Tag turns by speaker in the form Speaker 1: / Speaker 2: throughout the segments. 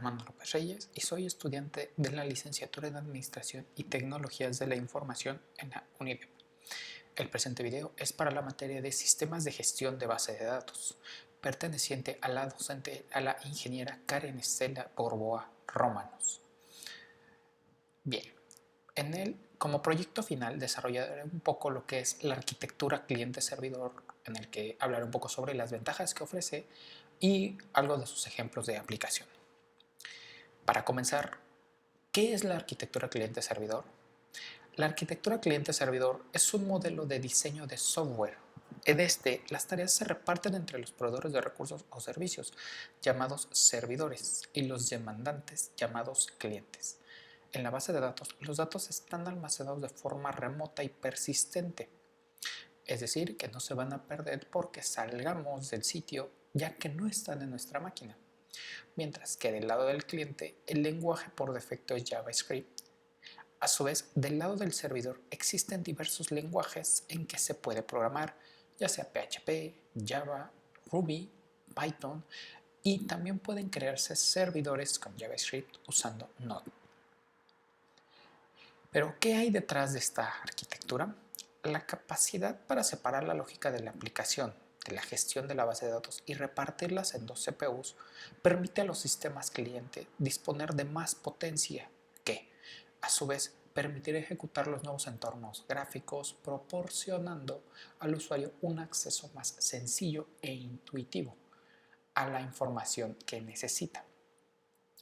Speaker 1: Armando López Reyes y soy estudiante de la licenciatura en Administración y Tecnologías de la Información en la UNIDEP. El presente video es para la materia de Sistemas de Gestión de Base de Datos, perteneciente a la docente, a la ingeniera Karen Estela Borboa Romanos. Bien, en él, como proyecto final, desarrollaré un poco lo que es la arquitectura cliente-servidor, en el que hablaré un poco sobre las ventajas que ofrece y algo de sus ejemplos de aplicación. Para comenzar, ¿qué es la arquitectura cliente-servidor? La arquitectura cliente-servidor es un modelo de diseño de software. En este, las tareas se reparten entre los proveedores de recursos o servicios, llamados servidores, y los demandantes, llamados clientes. En la base de datos, los datos están almacenados de forma remota y persistente, es decir, que no se van a perder porque salgamos del sitio, ya que no están en nuestra máquina. Mientras que del lado del cliente, el lenguaje por defecto es JavaScript. A su vez, del lado del servidor existen diversos lenguajes en que se puede programar, ya sea PHP, Java, Ruby, Python, y también pueden crearse servidores con JavaScript usando Node. Pero, ¿qué hay detrás de esta arquitectura? La capacidad para separar la lógica de la aplicación, de la gestión de la base de datos y repartirlas en dos CPUs permite a los sistemas cliente disponer de más potencia que, a su vez, permitir ejecutar los nuevos entornos gráficos, proporcionando al usuario un acceso más sencillo e intuitivo a la información que necesita.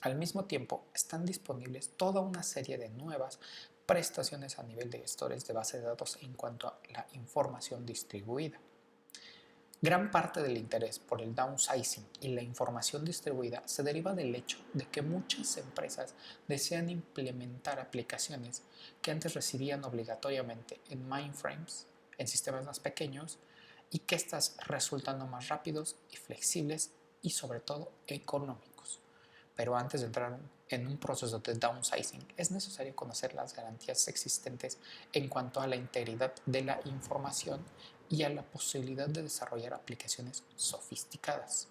Speaker 1: Al mismo tiempo, están disponibles toda una serie de nuevas prestaciones a nivel de gestores de base de datos en cuanto a la información distribuida. Gran parte del interés por el downsizing y la información distribuida se deriva del hecho de que muchas empresas desean implementar aplicaciones que antes residían obligatoriamente en mainframes, en sistemas más pequeños, y que éstas resultando más rápidos y flexibles y sobre todo económicos. Pero antes de entrar en un proceso de downsizing, es necesario conocer las garantías existentes en cuanto a la integridad de la información y a la posibilidad de desarrollar aplicaciones sofisticadas.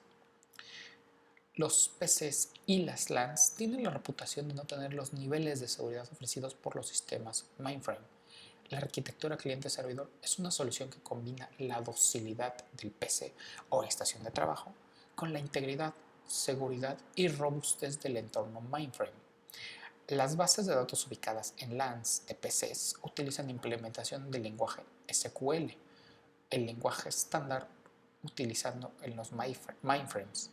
Speaker 1: Los PCs y las LANs tienen la reputación de no tener los niveles de seguridad ofrecidos por los sistemas mainframe. La arquitectura cliente-servidor es una solución que combina la docilidad del PC o estación de trabajo con la integridad, seguridad y robustez del entorno mainframe. Las bases de datos ubicadas en LANs de PCs utilizan implementación del lenguaje SQL, el lenguaje estándar utilizando en los mainframes.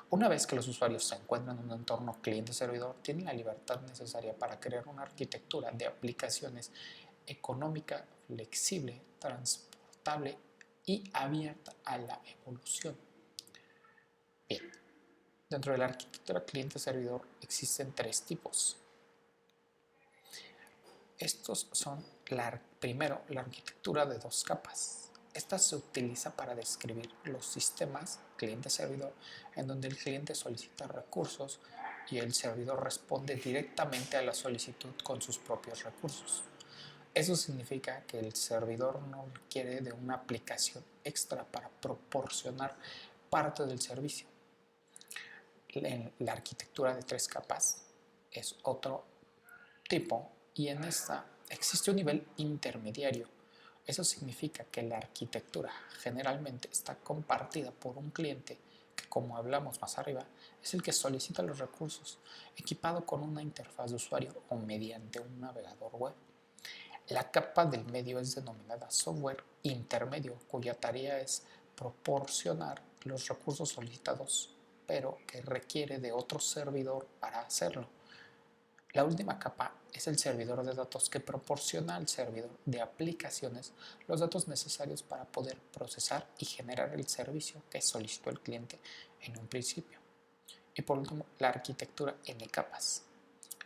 Speaker 1: Una vez que los usuarios se encuentran en un entorno cliente-servidor, tienen la libertad necesaria para crear una arquitectura de aplicaciones económica, flexible, transportable y abierta a la evolución. Bien, dentro de la arquitectura cliente-servidor existen tres tipos. Estos son, primero, la arquitectura de dos capas. Esta se utiliza para describir los sistemas cliente-servidor en donde el cliente solicita recursos y el servidor responde directamente a la solicitud con sus propios recursos. Eso significa que el servidor no requiere de una aplicación extra para proporcionar parte del servicio. La arquitectura de tres capas es otro tipo y en esta existe un nivel intermediario. Eso significa que la arquitectura generalmente está compartida por un cliente que, como hablamos más arriba, es el que solicita los recursos, equipado con una interfaz de usuario o mediante un navegador web. La capa del medio es denominada software intermedio, cuya tarea es proporcionar los recursos solicitados, pero que requiere de otro servidor para hacerlo. La última capa es el servidor de datos que proporciona al servidor de aplicaciones los datos necesarios para poder procesar y generar el servicio que solicitó el cliente en un principio. Y por último, la arquitectura N capas.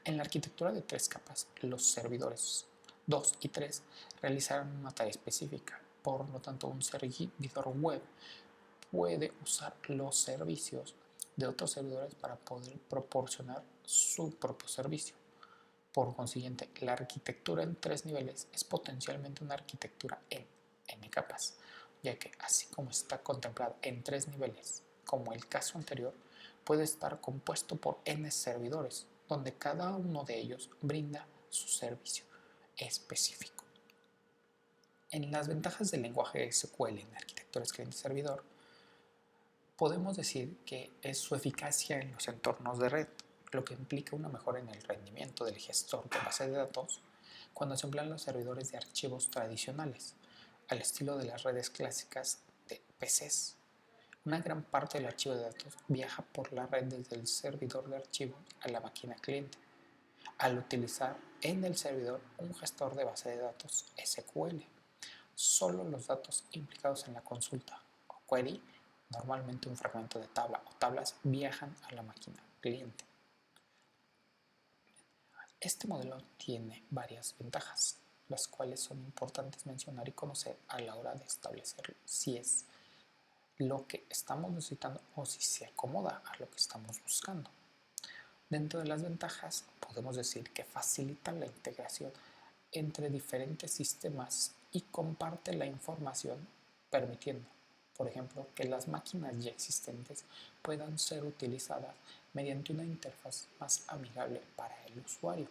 Speaker 1: En la arquitectura de tres capas, los servidores 2 y 3 realizarán una tarea específica. Por lo tanto, un servidor web puede usar los servicios de otros servidores para poder proporcionar su propio servicio. Por consiguiente, la arquitectura en tres niveles es potencialmente una arquitectura en n capas, ya que así como está contemplada en tres niveles, como el caso anterior, puede estar compuesto por n servidores, donde cada uno de ellos brinda su servicio específico. En las ventajas del lenguaje SQL en arquitecturas cliente-servidor, podemos decir que es su eficacia en los entornos de red, lo que implica una mejora en el rendimiento del gestor de base de datos cuando se emplean los servidores de archivos tradicionales, al estilo de las redes clásicas de PCs. Una gran parte del archivo de datos viaja por la red desde el servidor de archivos a la máquina cliente, al utilizar en el servidor un gestor de base de datos SQL. Solo los datos implicados en la consulta o query, normalmente un fragmento de tabla o tablas, viajan a la máquina cliente. Este modelo tiene varias ventajas, las cuales son importantes mencionar y conocer a la hora de establecer si es lo que estamos necesitando o si se acomoda a lo que estamos buscando. Dentro de las ventajas, podemos decir que facilita la integración entre diferentes sistemas y comparte la información, permitiendo, por ejemplo, que las máquinas ya existentes puedan ser utilizadas mediante una interfaz más amigable para el usuario.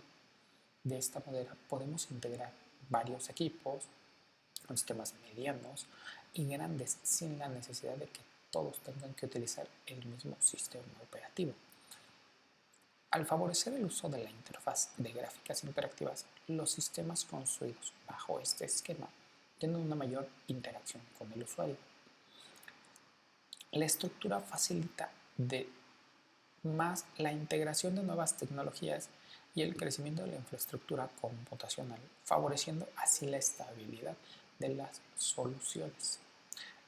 Speaker 1: De esta manera podemos integrar varios equipos con sistemas medianos y grandes sin la necesidad de que todos tengan que utilizar el mismo sistema operativo. Al favorecer el uso de la interfaz de gráficas interactivas, los sistemas construidos bajo este esquema tienen una mayor interacción con el usuario. La estructura facilita más la integración de nuevas tecnologías y el crecimiento de la infraestructura computacional, favoreciendo así la estabilidad de las soluciones.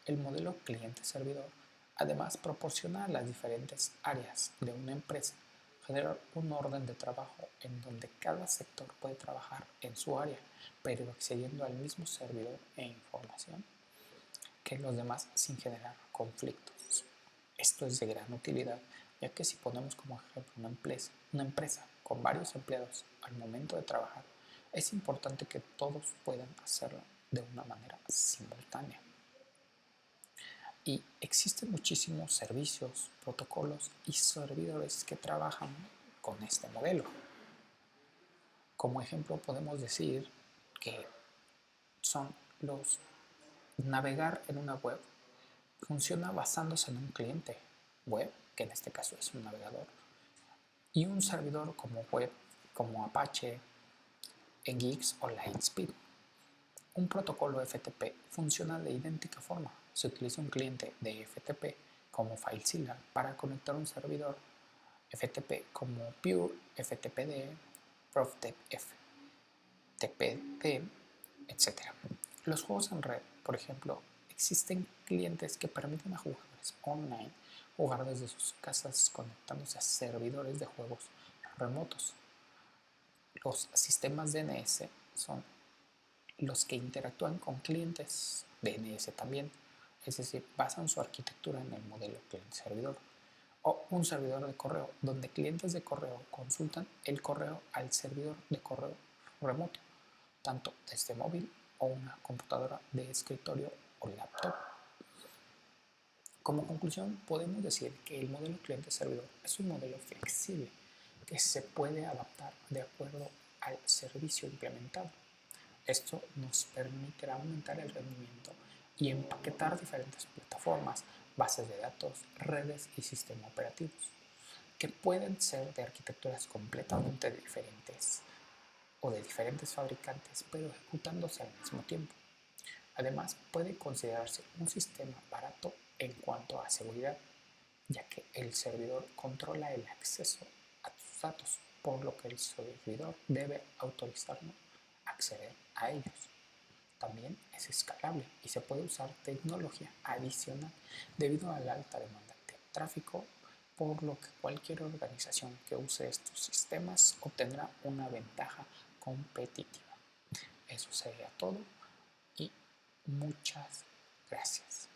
Speaker 1: El modelo cliente-servidor además proporciona a las diferentes áreas de una empresa generar un orden de trabajo en donde cada sector puede trabajar en su área, pero accediendo al mismo servidor e información que los demás sin generar conflictos. Esto es de gran utilidad, ya que si ponemos como ejemplo una empresa con varios empleados al momento de trabajar, es importante que todos puedan hacerlo de una manera simultánea. Y existen muchísimos servicios, protocolos y servidores que trabajan con este modelo. Como ejemplo podemos decir que son los navegar en una web. Funciona basándose en un cliente web, que en este caso es un navegador, y un servidor como web, como Apache, Nginx o Lightspeed. Un protocolo FTP funciona de idéntica forma. Se utiliza un cliente de FTP como FileZilla para conectar un servidor FTP como Pure, FTPD, ProfTP, TPD, etc. Los juegos en red, por ejemplo, existen clientes que permiten a jugadores online jugar desde sus casas conectándose a servidores de juegos remotos. Los sistemas DNS son los que interactúan con clientes DNS también, es decir, basan su arquitectura en el modelo cliente-servidor. O un servidor de correo, donde clientes de correo consultan el correo al servidor de correo remoto, tanto desde móvil o una computadora de escritorio o laptop. Como conclusión, podemos decir que el modelo cliente-servidor es un modelo flexible que se puede adaptar de acuerdo al servicio implementado. Esto nos permitirá aumentar el rendimiento y empaquetar diferentes plataformas, bases de datos, redes y sistemas operativos, que pueden ser de arquitecturas completamente diferentes o de diferentes fabricantes, pero ejecutándose al mismo tiempo. Además, puede considerarse un sistema barato en cuanto a seguridad, ya que el servidor controla el acceso a tus datos, por lo que el servidor debe autorizarnos a acceder a ellos. También es escalable y se puede usar tecnología adicional debido a la alta demanda de tráfico, por lo que cualquier organización que use estos sistemas obtendrá una ventaja competitiva. Eso sería todo y muchas gracias.